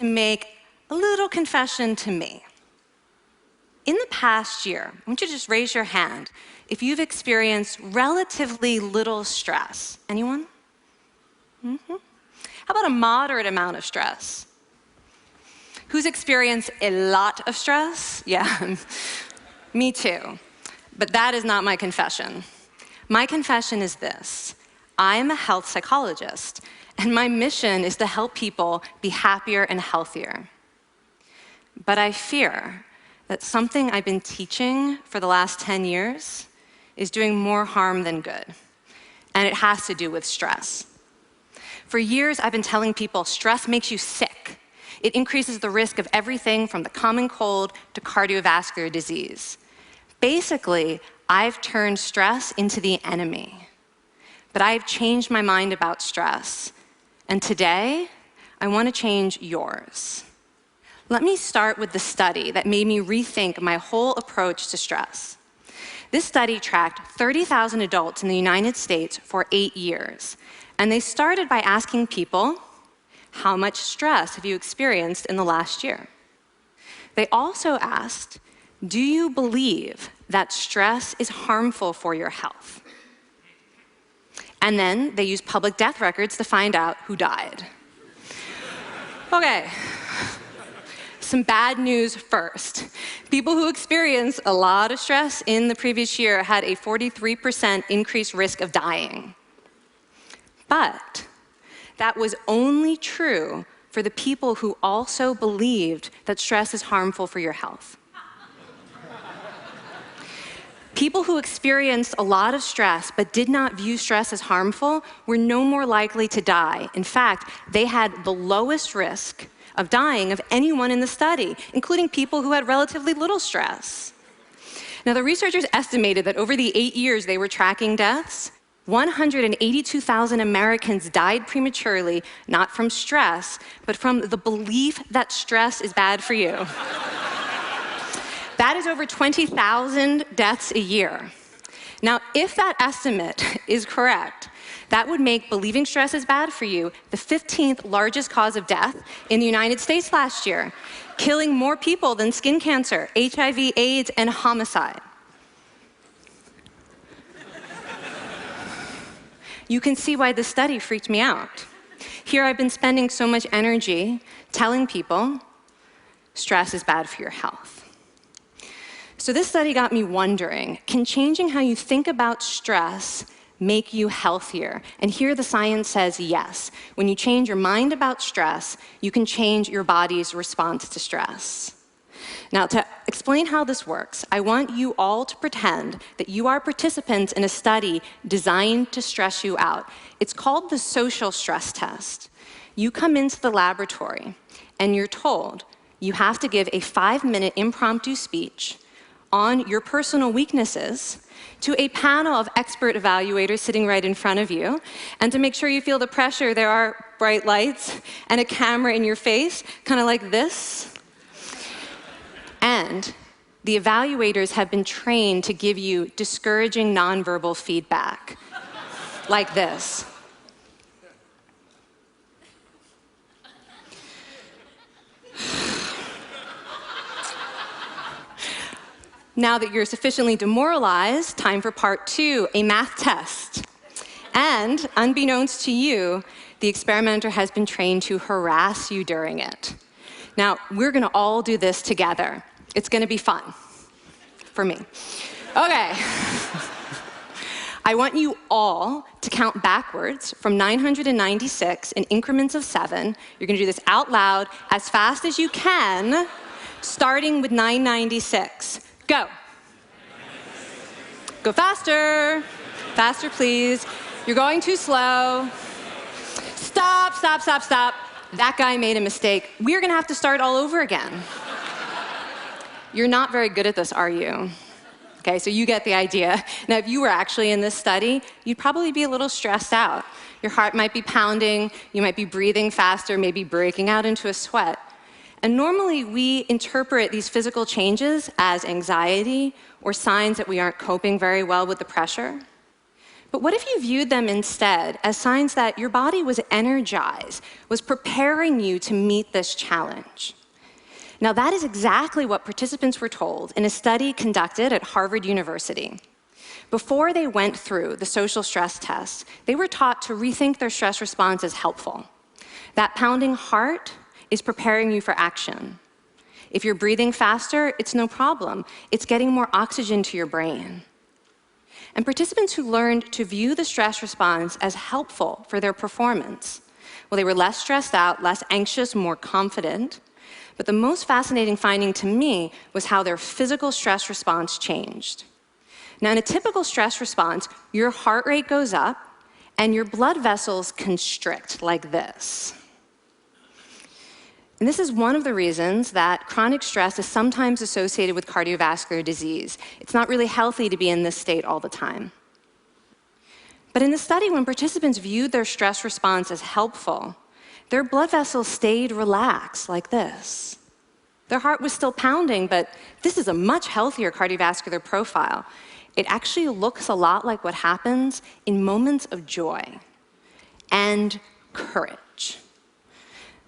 to make a little confession to me. In the past year, I want you to just raise your hand if you've experienced relatively little stress. Anyone? How about a moderate amount of stress? Who's experienced a lot of stress? Yeah, me too. But that is not my confession. My confession is this: I'm a health psychologist, and my mission is to help people be happier and healthier. But I fear that something I've been teaching for the last 10 years is doing more harm than good, and it has to do with stress. For years, I've been telling people stress makes you sick. It increases the risk of everything from the common cold to cardiovascular disease. Basically, I've turned stress into the enemy. But I've changed my mind about stress, and today, I want to change yours. Let me start with the study that made me rethink my whole approach to stress. This study tracked 30,000 adults in the United States for 8 years, and they started by asking people, how much stress have you experienced in the last year? They also asked, do you believe that stress is harmful for your health? And then they used public death records to find out who died. Okay. Some bad news first. People who experienced a lot of stress in the previous year had a 43% increased risk of dying. But that was only true for the people who also believed that stress is harmful for your health. People who experienced a lot of stress but did not view stress as harmful were no more likely to die. In fact, they had the lowest risk of dying of anyone in the study, including people who had relatively little stress. Now, the researchers estimated that over the 8 years they were tracking deaths, 182,000 Americans died prematurely, not from stress, but from the belief that stress is bad for you. That is over 20,000 deaths a year. Now, if that estimate is correct, that would make believing stress is bad for you the 15th largest cause of death in the United States last year, killing more people than skin cancer, HIV, AIDS, and homicide. You can see why this study freaked me out. Here I've been spending so much energy telling people stress is bad for your health. So this study got me wondering, can changing how you think about stress make you healthier? And here the science says yes. When you change your mind about stress, you can change your body's response to stress. Now, to explain how this works, I want you all to pretend that you are participants in a study designed to stress you out. It's called the social stress test. You come into the laboratory, and you're told you have to give a 5-minute impromptu speech on your personal weaknesses to a panel of expert evaluators sitting right in front of you. And to make sure you feel the pressure, there are bright lights and a camera in your face, kind of like this. And the evaluators have been trained to give you discouraging nonverbal feedback, like this. Now that you're sufficiently demoralized, time for part 2, a math test. And unbeknownst to you, the experimenter has been trained to harass you during it. Now, we're going to all do this together. It's going to be fun. For me. Okay. I want you all to count backwards from 996 in increments of 7. You're going to do this out loud as fast as you can, starting with 996. Go. Go faster. Faster, please. You're going too slow. Stop, stop, stop, stop. That guy made a mistake. We're going to have to start all over again. You're not very good at this, are you? Okay, so you get the idea. Now, if you were actually in this study, you'd probably be a little stressed out. Your heart might be pounding, you might be breathing faster, maybe breaking out into a sweat. And normally, we interpret these physical changes as anxiety or signs that we aren't coping very well with the pressure. But what if you viewed them instead as signs that your body was energized, was preparing you to meet this challenge? Now, that is exactly what participants were told in a study conducted at Harvard University. Before they went through the social stress test, they were taught to rethink their stress response as helpful. That pounding heart is preparing you for action. If you're breathing faster, it's no problem. It's getting more oxygen to your brain. And participants who learned to view the stress response as helpful for their performance, well, they were less stressed out, less anxious, more confident. But the most fascinating finding to me was how their physical stress response changed. Now, in a typical stress response, your heart rate goes up and your blood vessels constrict like this. And this is one of the reasons that chronic stress is sometimes associated with cardiovascular disease. It's not really healthy to be in this state all the time. But in the study, when participants viewed their stress response as helpful, their blood vessels stayed relaxed like this. Their heart was still pounding, but this is a much healthier cardiovascular profile. It actually looks a lot like what happens in moments of joy and courage.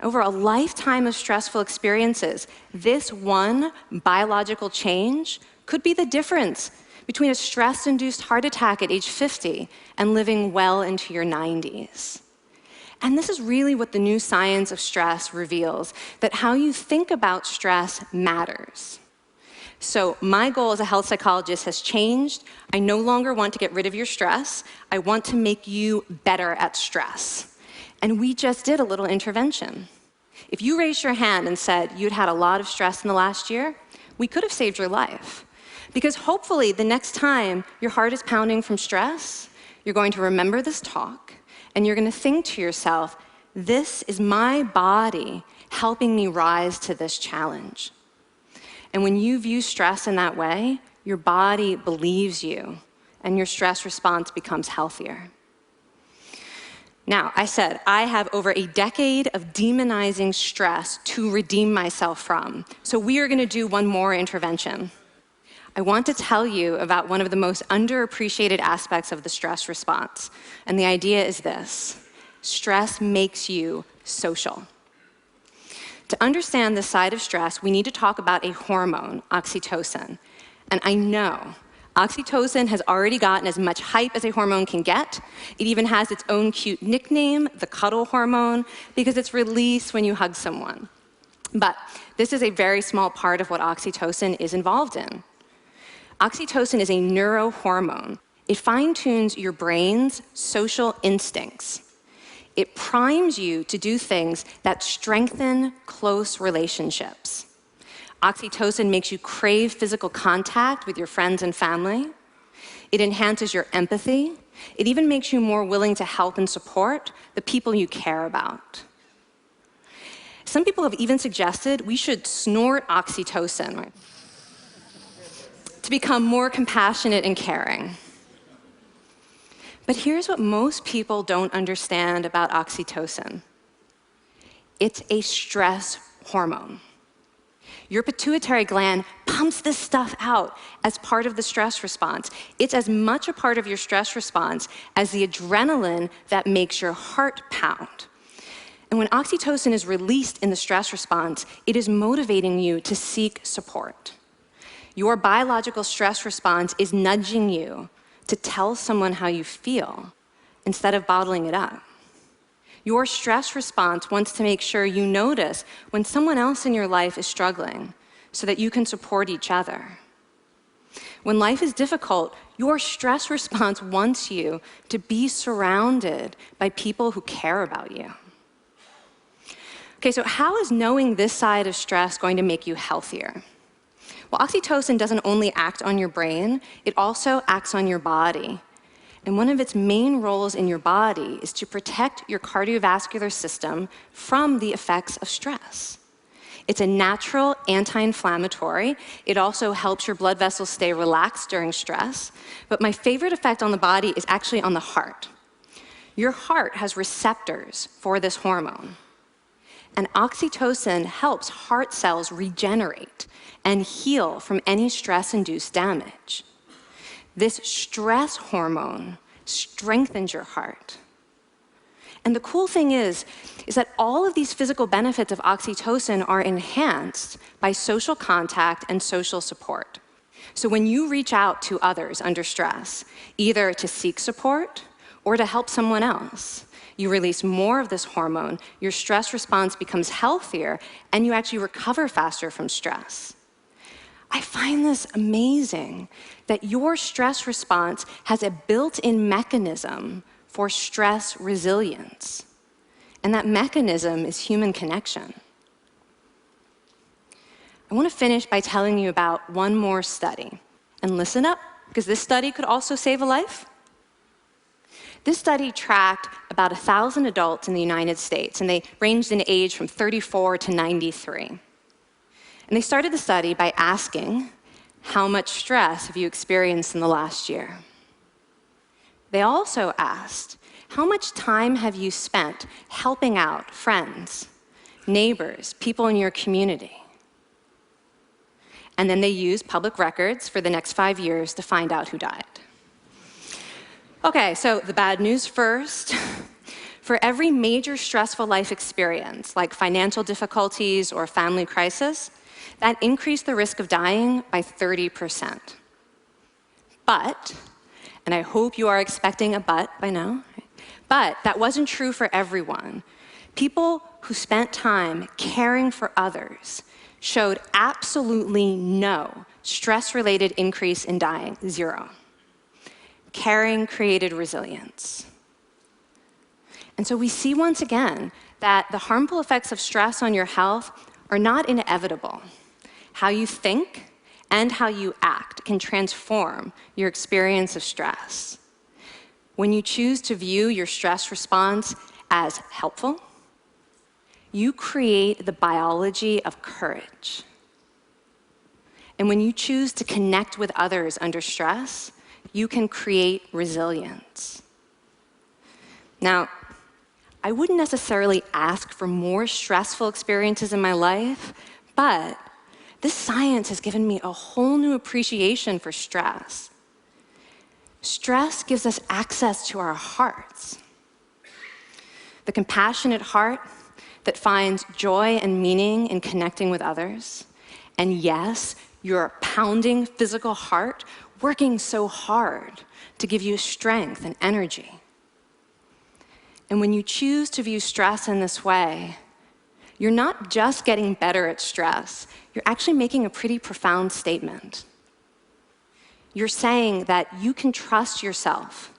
Over a lifetime of stressful experiences, this one biological change could be the difference between a stress-induced heart attack at age 50 and living well into your 90s. And this is really what the new science of stress reveals, that how you think about stress matters. So my goal as a health psychologist has changed. I no longer want to get rid of your stress. I want to make you better at stress. And we just did a little intervention. If you raised your hand and said you'd had a lot of stress in the last year, we could have saved your life. Because hopefully the next time your heart is pounding from stress, you're going to remember this talk, and you're going to think to yourself, this is my body helping me rise to this challenge. And when you view stress in that way, your body believes you, and your stress response becomes healthier. Now, I said I have over a decade of demonizing stress to redeem myself from. So we are going to do one more intervention. I want to tell you about one of the most underappreciated aspects of the stress response. And the idea is this: stress makes you social. To understand this side of stress, we need to talk about a hormone, oxytocin. And I know oxytocin has already gotten as much hype as a hormone can get. It even has its own cute nickname, the cuddle hormone, because it's released when you hug someone. But this is a very small part of what oxytocin is involved in. Oxytocin is a neurohormone. It fine-tunes your brain's social instincts. It primes you to do things that strengthen close relationships. Oxytocin makes you crave physical contact with your friends and family. It enhances your empathy. It even makes you more willing to help and support the people you care about. Some people have even suggested we should snort oxytocin to become more compassionate and caring. But here's what most people don't understand about oxytocin. It's a stress hormone. Your pituitary gland pumps this stuff out as part of the stress response. It's as much a part of your stress response as the adrenaline that makes your heart pound. And when oxytocin is released in the stress response, it is motivating you to seek support. Your biological stress response is nudging you to tell someone how you feel instead of bottling it up. Your stress response wants to make sure you notice when someone else in your life is struggling so that you can support each other. When life is difficult, your stress response wants you to be surrounded by people who care about you. Okay, so how is knowing this side of stress going to make you healthier? Well, oxytocin doesn't only act on your brain, it also acts on your body. And one of its main roles in your body is to protect your cardiovascular system from the effects of stress. It's a natural anti-inflammatory. It also helps your blood vessels stay relaxed during stress. But my favorite effect on the body is actually on the heart. Your heart has receptors for this hormone. And oxytocin helps heart cells regenerate and heal from any stress-induced damage. This stress hormone strengthens your heart. And the cool thing is that all of these physical benefits of oxytocin are enhanced by social contact and social support. So when you reach out to others under stress, either to seek support or to help someone else, you release more of this hormone, your stress response becomes healthier, and you actually recover faster from stress. I find this amazing that your stress response has a built-in mechanism for stress resilience. And that mechanism is human connection. I want to finish by telling you about one more study. And listen up, because this study could also save a life. This study tracked about 1,000 adults in the United States, and they ranged in age from 34 to 93. And they started the study by asking, how much stress have you experienced in the last year? They also asked, how much time have you spent helping out friends, neighbors, people in your community? And then they used public records for the next 5 years to find out who died. Okay, so the bad news first. For every major stressful life experience, like financial difficulties or family crisis, that increased the risk of dying by 30%. But, and I hope you are expecting a but by now, but that wasn't true for everyone. People who spent time caring for others showed absolutely no stress-related increase in dying, 0. Caring created resilience. And so we see once again that the harmful effects of stress on your health are not inevitable. How you think and how you act can transform your experience of stress. When you choose to view your stress response as helpful, you create the biology of courage. And when you choose to connect with others under stress, you can create resilience. Now, I wouldn't necessarily ask for more stressful experiences in my life, but this science has given me a whole new appreciation for stress. Stress gives us access to our hearts. The compassionate heart that finds joy and meaning in connecting with others. And yes, your pounding physical heart working so hard to give you strength and energy. And when you choose to view stress in this way, you're not just getting better at stress, you're actually making a pretty profound statement. You're saying that you can trust yourself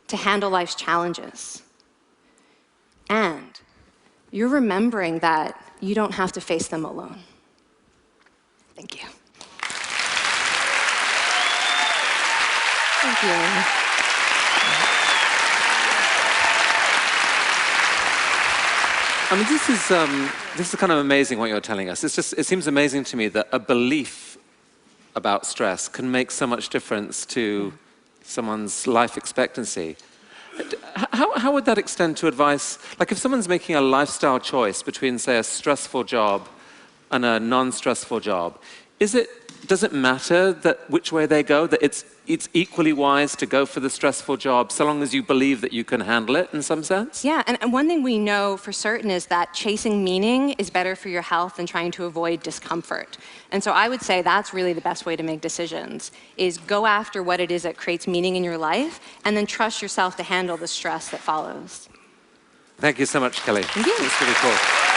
to handle life's challenges. And you're remembering that you don't have to face them alone. Thank you. Thank you. I mean, this is kind of amazing what you're telling us. It seems amazing to me that a belief about stress can make so much difference to someone's life expectancy. How would that extend to advice? Like if someone's making a lifestyle choice between, say, a stressful job and a non-stressful job, does it matter that which way they go, that it's equally wise to go for the stressful job so long as you believe that you can handle it in some sense? Yeah, and one thing we know for certain is that chasing meaning is better for your health than trying to avoid discomfort. And so I would say that's really the best way to make decisions, is go after what it is that creates meaning in your life, and then trust yourself to handle the stress that follows. Thank you so much, Kelly. Thank you. It's really cool.